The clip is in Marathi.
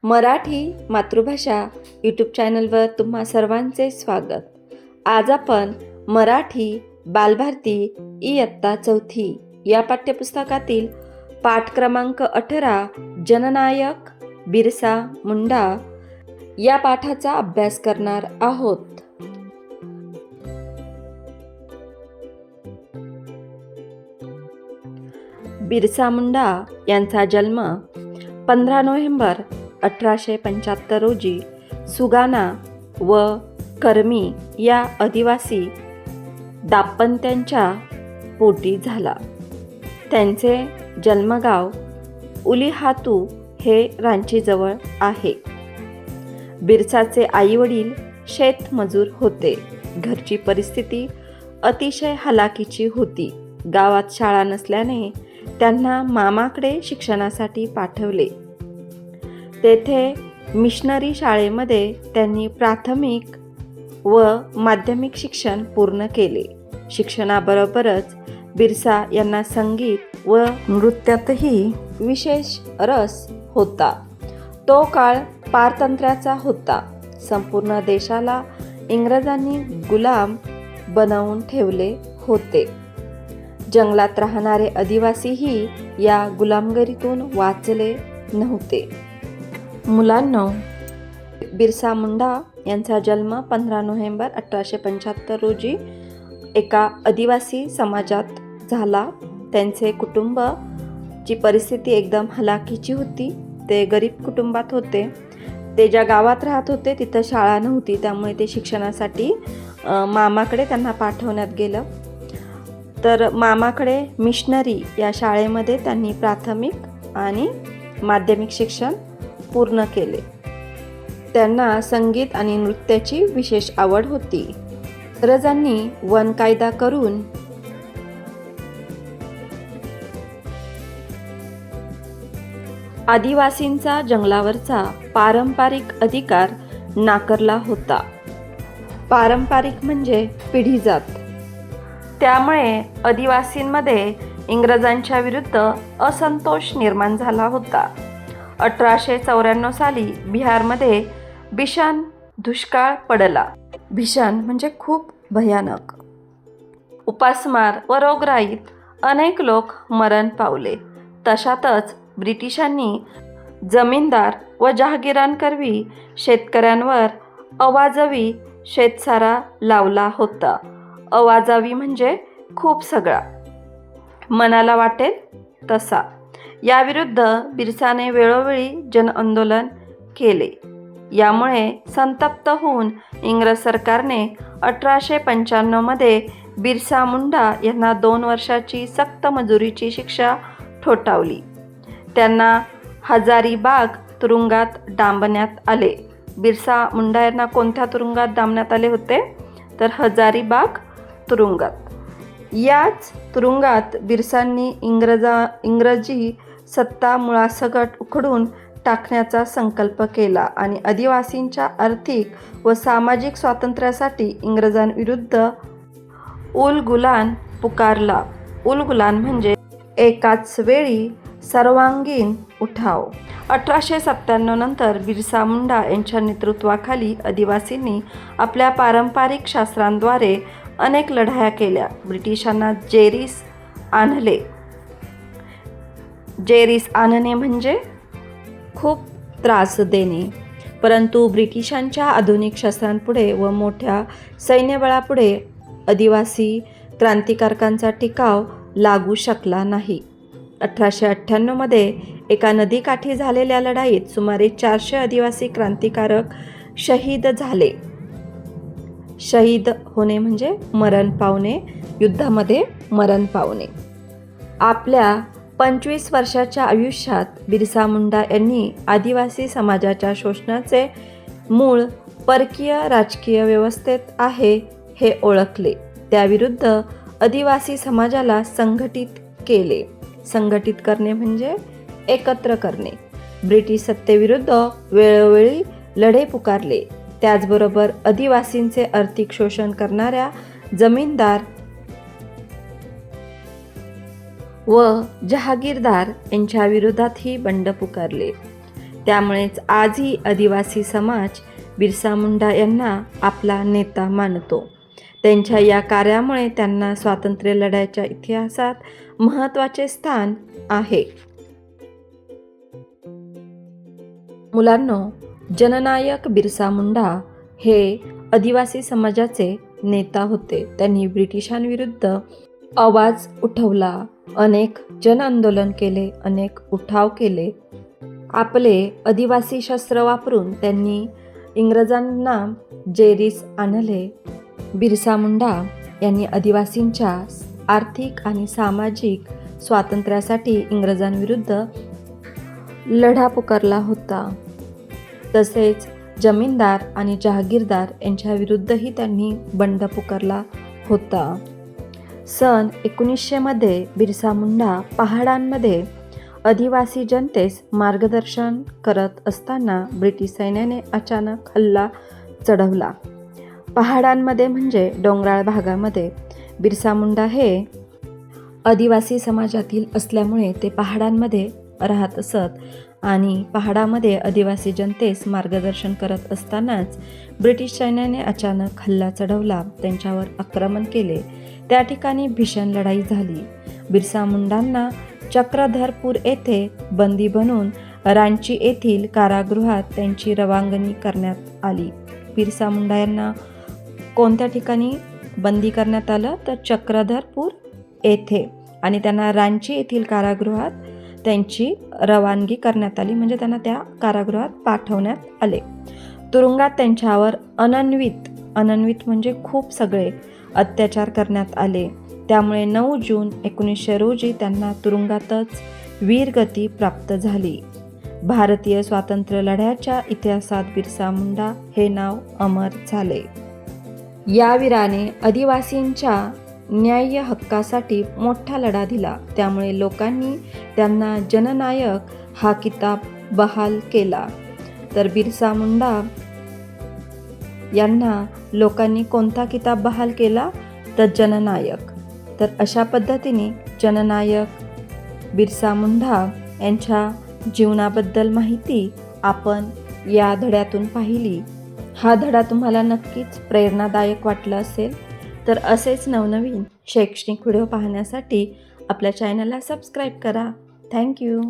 मराठी मातृभाषा यूट्यूब चॅनलवर तुम्हा सर्वांचे स्वागत। आज आपण मराठी बालभारती इयत्ता चौथी या पाठ्यपुस्तकातील पाठ क्रमांक 18 जननायक बिरसा मुंडा या पाठाचा अभ्यास करणार आहोत। बिरसा मुंडा यांचा जन्म 15 नोव्हेंबर 1875 रोजी सुगाना व कर्मी या आदिवासी दाम्पत्यांच्या पोटी झाला। त्यांचे जन्मगाव उलीहातू हे रांचीजवळ आहे। बिरसाचे आईवडील शेतमजूर होते। घरची परिस्थिती अतिशय हलाखीची होती। गावात शाळा नसल्याने त्यांना मामाकडे शिक्षणासाठी पाठवले। तेथे मिशनरी शाळेमध्ये त्यांनी प्राथमिक व माध्यमिक शिक्षण पूर्ण केले। शिक्षणाबरोबरच बिरसा यांना संगीत व नृत्यातही विशेष रस होता। तो काळ पारतंत्र्याचा होता। संपूर्ण देशाला इंग्रजांनी गुलाम बनवून ठेवले होते। जंगलात राहणारे आदिवासीही या गुलामगिरीतून वाचले नव्हते। मुलांनो, बिरसा मुंडा यांचा जन्म 15 नोव्हेंबर 1875 रोजी एका आदिवासी समाजात झाला। त्यांचे कुटुंबाची परिस्थिती एकदम हलाखीची होती। ते गरीब कुटुंबात होते। ते ज्या गावात राहत होते तिथं शाळा नव्हती, त्यामुळे ते शिक्षणासाठी मामाकडे त्यांना पाठवण्यात गेलं। तर मामाकडे मिशनरी या शाळेमध्ये त्यांनी प्राथमिक आणि माध्यमिक शिक्षण पूर्ण केले। त्यांना संगीत आणि नृत्याची विशेष आवड होती। इंग्रजांनी वन कायदा करून आदिवासींचा जंगलावरचा पारंपरिक अधिकार नाकारला होता। पारंपरिक म्हणजे पिढीजात। त्यामुळे आदिवासींमध्ये इंग्रजांच्या विरुद्ध असंतोष निर्माण झाला होता। 1894 साली बिहारमध्ये भीषण दुष्काळ पडला। भीषण म्हणजे खूप भयानक। उपासमार व रोगराईत अनेक लोक मरण पावले। तशातच ब्रिटिशांनी जमीनदार व जहागीरांकरवी शेतकऱ्यांवर अवाजवी शेतसारा लावला होता। अवाजवी म्हणजे खूप सगळा, मनाला वाटेल तसा। याविरुद्ध बिरसाने वेळोवेळी जनआंदोलन केले। यामुळे संतप्त होऊन इंग्रज सरकारने 1895 मध्ये बिरसा मुंडा यांना 2 वर्षाची सक्त मजुरीची शिक्षा ठोठावली। त्यांना हजारीबाग तुरुंगात डांबण्यात आले। बिरसा मुंडा यांना कोणत्या तुरुंगात डांबण्यात आले होते? तर हजारीबाग तुरुंगात। याच तुरुंगात बिरसांनी इंग्रजी सत्ता मुळासकट उखडून टाकण्याचा संकल्प केला आणि आदिवासींच्या आर्थिक व सामाजिक स्वातंत्र्यासाठी इंग्रजांविरुद्ध उलगुलान पुकारला। उलगुलान म्हणजे एकाच वेळी सर्वांगीण उठाव। 1897 नंतर बिरसा मुंडा यांच्या नेतृत्वाखाली आदिवासींनी आपल्या पारंपरिक शास्त्रांद्वारे अनेक लढाया केल्या। ब्रिटिशांना जेरीस आणले। जेरीस आणणे म्हणजे खूप त्रास देणे। परंतु ब्रिटिशांच्या आधुनिक शस्त्रांपुढे व मोठ्या सैन्यबळापुढे आदिवासी क्रांतिकारकांचा टिकाव लागू शकला नाही। 1898 मध्ये एका नदीकाठी झालेल्या लढाईत सुमारे 400 आदिवासी क्रांतिकारक शहीद झाले। शहीद होणे म्हणजे मरण पावणे, युद्धामध्ये मरण पावणे। आपल्या 25 वर्षाच्या आयुष्यात बिरसा मुंडा यांनी आदिवासी समाजाच्या शोषणाचे मूळ परकीय राजकीय व्यवस्थेत आहे हे ओळखले। त्याविरुद्ध आदिवासी समाजाला संघटित केले। संघटित करणे म्हणजे एकत्र करणे। ब्रिटिश सत्तेविरुद्ध वेळोवेळी लढे पुकारले। त्याचबरोबर आदिवासींचे आर्थिक शोषण करणाऱ्या जमीनदार व जहागीरदार यांच्या विरोधातही बंड पुकारले। त्यामुळेच आजही आदिवासी समाज बिरसा मुंडा यांना आपला नेता मानतो. त्यांच्या या कार्यामुळे त्यांना स्वातंत्र्य लढ्याच्या इतिहासात महत्त्वाचे स्थान आहे. मुलांनो, जननायक बिरसा मुंडा हे आदिवासी समाजाचे नेता होते. त्यांनी ब्रिटिशांविरुद्ध आवाज उठवला, अनेक जन आंदोलन केले, अनेक उठाव केले. आपले आदिवासी शस्त्र वापरून त्यांनी इंग्रजांना जेरीस आणले. बिरसा मुंडा यांनी आदिवासींच्या आर्थिक आणि सामाजिक स्वातंत्र्यासाठी इंग्रजांविरुद्ध लढा पुकारला होता. तसेच जमीनदार आणि जहागीरदार यांच्याविरुद्धही त्यांनी बंड पुकारला होता. सन 1900 मध्ये बिरसा मुंडा पहाडांमध्ये आदिवासी जनतेस मार्गदर्शन करत असताना ब्रिटिश सैन्याने अचानक हल्ला चढवला. पहाडांमध्ये म्हणजे डोंगराळ भागामध्ये बिरसा मुंडा हे आदिवासी समाजातील असल्यामुळे ते पहाडांमध्ये राहत असत आणि पहाडामध्ये आदिवासी जनतेस मार्गदर्शन करत असतानाच ब्रिटिश सैन्याने अचानक हल्ला चढवला, त्यांच्यावर आक्रमण केले. त्या ठिकाणी भीषण लढाई झाली. बिरसा मुंडांना चक्रधरपूर येथे बंदी बनवून रांची येथील कारागृहात त्यांची रवानगी करण्यात आली. बिरसा मुंडा यांना कोणत्या ठिकाणी बंदी करण्यात आलं तर चक्रधरपूर येथे, आणि त्यांना रांची येथील कारागृहात त्यांची रवानगी करण्यात आली, म्हणजे त्यांना त्या कारागृहात पाठवण्यात आले. तुरुंगात त्यांच्यावर अनन्वित म्हणजे खूप सगळे अत्याचार करण्यात आले. त्यामुळे 9 जून 1900 रोजी त्यांना तुरुंगातच वीरगती प्राप्त झाली. भारतीय स्वातंत्र्य लढ्याच्या इतिहासात बिरसा मुंडा हे नाव अमर झाले. या वीराने आदिवासींच्या न्याय्य हक्कासाठी मोठा लढा दिला. त्यामुळे लोकांनी त्यांना जननायक हा किताब बहाल केला. तर बिरसा मुंडा यांना लोकांनी कोणता किताब बहाल केला तर जननायक. तर अशा पद्धतीने जननायक बिरसा मुंडा यांच्या जीवनाबद्दल माहिती आपण या धड्यातून पाहिली. हा धडा तुम्हाला नक्कीच प्रेरणादायक वाटला असेल. तर असेच नवनवीन शैक्षणिक व्हिडिओ पाहण्यासाठी आपल्या चॅनलला सबस्क्राईब करा. थँक्यू.